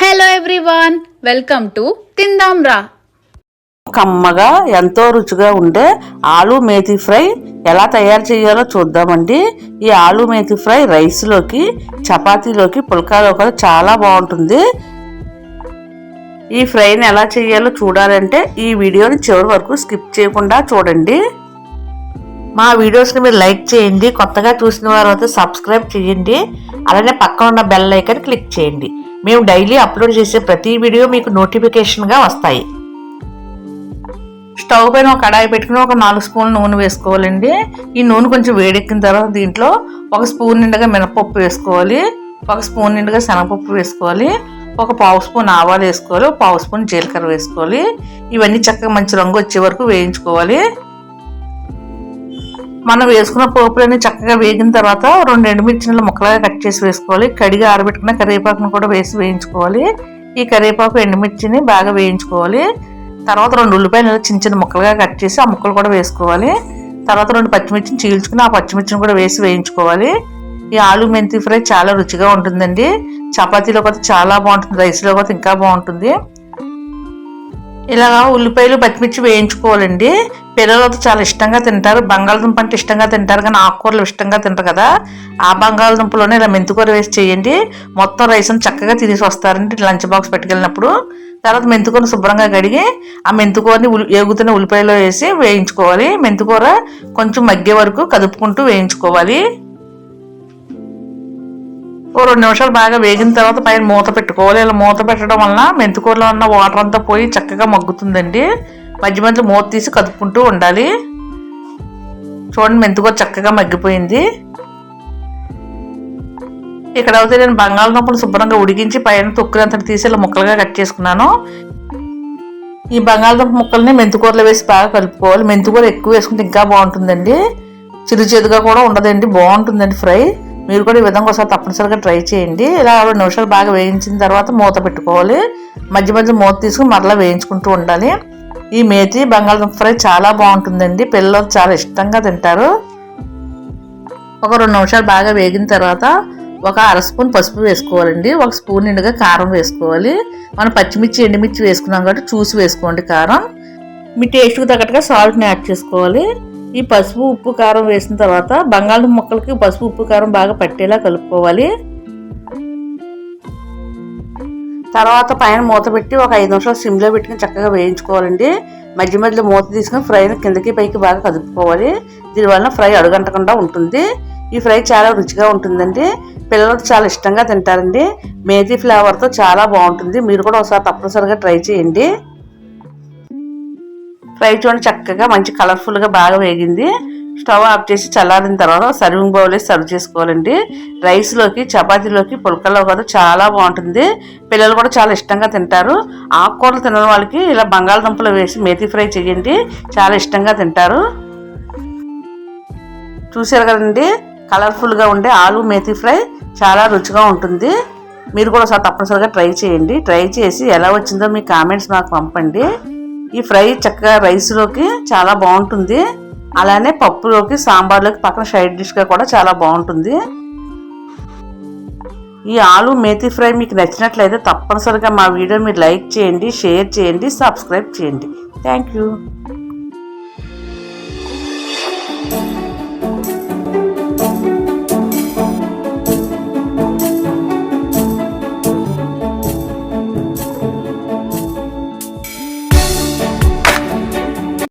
Hello everyone, welcome to తిందాం రా. కమ్మగా ఎంతో రుచిగా ఉండే ఆలు మేతి ఫ్రై ఎలా తయారు చేయాలో చూద్దామండి. ఈ ఆలు మేతి ఫ్రై రైస్లోకి, చపాతీలోకి, పుల్కాలోకి చాలా బాగుంటుంది. ఈ ఫ్రైని ఎలా చేయాలో చూడాలంటే ఈ వీడియోని చివరి వరకు స్కిప్ చేయకుండా చూడండి. మా వీడియోస్ని మీరు లైక్ చేయండి, కొత్తగా చూసిన వారు అయితే సబ్స్క్రైబ్ చేయండి, అలానే పక్కన ఉన్న బెల్ ఐకాన్ క్లిక్ చేయండి. మేము డైలీ అప్లోడ్ చేసే ప్రతి వీడియో మీకు నోటిఫికేషన్గా వస్తాయి. స్టవ్ పైన ఒక కడాయి పెట్టుకుని ఒక 4 స్పూన్లు నూనె వేసుకోవాలండి. ఈ నూనె కొంచెం వేడెక్కిన తర్వాత దీంట్లో 1 స్పూన్ నిండుగా మినపప్పు వేసుకోవాలి, 1 స్పూన్ నిండుగా శనగపప్పు వేసుకోవాలి, 1 స్పూన్ ఆవాలు వేసుకోవాలి, 1 స్పూన్ జీలకర్ర వేసుకోవాలి. ఇవన్నీ చక్కగా మంచి రంగు వచ్చే వరకు వేయించుకోవాలి. మనం వేసుకున్న పోపులన్నీ చక్కగా వేగిన తర్వాత 2 ఎండుమిర్చిని ముక్కలుగా కట్ చేసి వేసుకోవాలి. కడిగి ఆరబెట్టుకున్న కరివేపాకును కూడా వేసి వేయించుకోవాలి. ఈ కరివేపాకు ఎండుమిర్చిని బాగా వేయించుకోవాలి. తర్వాత 2 ఉల్లిపాయలు చిన్న చిన్న ముక్కలుగా కట్ చేసి ఆ ముక్కలు కూడా వేసుకోవాలి. తర్వాత 2 పచ్చిమిర్చిని చీల్చుకుని ఆ పచ్చిమిర్చిని కూడా వేసి వేయించుకోవాలి. ఈ ఆలు మెంతి ఫ్రై చాలా రుచిగా ఉంటుందండి. చపాతీలో కూడా చాలా బాగుంటుంది, రైస్లో కూడా ఇంకా బాగుంటుంది. ఇలాగా ఉల్లిపాయలు పచ్చిమిర్చి వేయించుకోవాలండి. పిల్లలతో చాలా ఇష్టంగా తింటారు. బంగాళదుంప అంటే ఇష్టంగా తింటారు, కానీ ఆకుకూరలు ఇష్టంగా తింటారు కదా. ఆ బంగాళదుంపలోనే ఇలా మెంతికూర వేసి చేయండి. మొత్తం రైస్ని చక్కగా తినేసి వస్తారండి లంచ్ బాక్స్ పెట్టుకెళ్ళినప్పుడు. తర్వాత మెంతికూరని శుభ్రంగా కడిగి ఆ మెంతికూరని ఏగుతున్న ఉల్లిపాయలో వేసి వేయించుకోవాలి. మెంతికూర కొంచెం మగ్గే వరకు కదుపుకుంటూ వేయించుకోవాలి. 2 నిమిషాలు బాగా వేగిన తర్వాత పైన మూత పెట్టుకోవాలి. ఇలా మూత పెట్టడం వలన మెంతికూరలో ఉన్న వాటర్ అంతా పోయి చక్కగా మగ్గుతుందండి. మధ్య మధ్యలో మూత తీసి కదుపుకుంటూ ఉండాలి. చూడండి, మెంతికూర చక్కగా మగ్గిపోయింది. ఇక్కడ అయితే నేను బంగాళదుంపలు శుభ్రంగా ఉడికించి పైన తొక్కునంత తీసి ఇలా ముక్కలుగా కట్ చేసుకున్నాను. ఈ బంగాళదుంప ముక్కల్ని మెంతికూరలో వేసి బాగా కలుపుకోవాలి. మెంతికూర ఎక్కువ వేసుకుంటే ఇంకా బాగుంటుందండి, చిరుచేదుగా కూడా ఉండదండి, బాగుంటుందండి ఫ్రై. మీరు కూడా ఈ విధంగా ఒకసారి తప్పనిసరిగా ట్రై చేయండి. ఇలా 2 నిమిషాలు బాగా వేయించిన తర్వాత మూత పెట్టుకోవాలి. మధ్య మధ్య మూత తీసుకుని మరలా వేయించుకుంటూ ఉండాలి. ఈ మేతి బంగాళదుంప ఫ్రై చాలా బాగుంటుందండి, పిల్లలు చాలా ఇష్టంగా తింటారు. ఒక 2 నిమిషాలు బాగా వేగిన తర్వాత 1/2 స్పూన్ పసుపు వేసుకోవాలండి, 1 స్పూన్ నిండుగా కారం వేసుకోవాలి. మనం పచ్చిమిర్చి ఎండుమిర్చి వేసుకున్నాం కాబట్టి చూసి వేసుకోండి కారం. మీ టేస్ట్కి తగ్గట్టుగా సాల్ట్ని యాడ్ చేసుకోవాలి. ఈ పసుపు ఉప్పు కారం వేసిన తర్వాత బంగాళదుంప ముక్కలకి పసుపు ఉప్పు కారం బాగా పట్టేలా కలుపుకోవాలి. తర్వాత పైన మూత పెట్టి ఒక 5 నిమిషాలు సిమ్లో పెట్టుకుని చక్కగా వేయించుకోవాలండి. మధ్య మధ్యలో మూత తీసుకుని ఫ్రైని కిందకి పైకి బాగా కదుపుకోవాలి. దీనివల్ల ఫ్రై అడుగంటకుండా ఉంటుంది. ఈ ఫ్రై చాలా రుచిగా ఉంటుందండి, పిల్లలు చాలా ఇష్టంగా తింటారండి. మేతి ఫ్లేవర్తో చాలా బాగుంటుంది. మీరు కూడా ఒకసారి తప్పనిసరిగా ట్రై చేయండి. ఫ్రై చూడండి చక్కగా మంచి కలర్ఫుల్గా బాగా వేగింది. స్టవ్ ఆఫ్ చేసి చల్లారిన తర్వాత సర్వింగ్ బౌల్ వేసి సర్వ్ చేసుకోవాలండి. రైస్లోకి, చపాతీలోకి, పుల్కలో కూడా చాలా బాగుంటుంది. పిల్లలు కూడా చాలా ఇష్టంగా తింటారు. ఆకుకూరలు తినని వాళ్ళకి ఇలా బంగాళదుంపలు వేసి మేతి ఫ్రై చేయండి, చాలా ఇష్టంగా తింటారు. చూసారు కదండి, కలర్ఫుల్గా ఉండే ఆలు మేతి ఫ్రై చాలా రుచిగా ఉంటుంది. మీరు కూడా ఒకసారి తప్పనిసరిగా ట్రై చేయండి. ట్రై చేసి ఎలా వచ్చిందో మీ కామెంట్స్ నాకు పంపండి. ఈ ఫ్రై చక్కగా రైస్లోకి చాలా బాగుంటుంది, అలానే పప్పులోకి, సాంబార్లోకి పక్కన సైడ్ డిష్గా కూడా చాలా బాగుంటుంది. ఈ ఆలు మేతి ఫ్రై మీకు నచ్చినట్లయితే తప్పనిసరిగా మా వీడియో మీరు లైక్ చేయండి, షేర్ చేయండి, సబ్స్క్రైబ్ చేయండి. Thank you.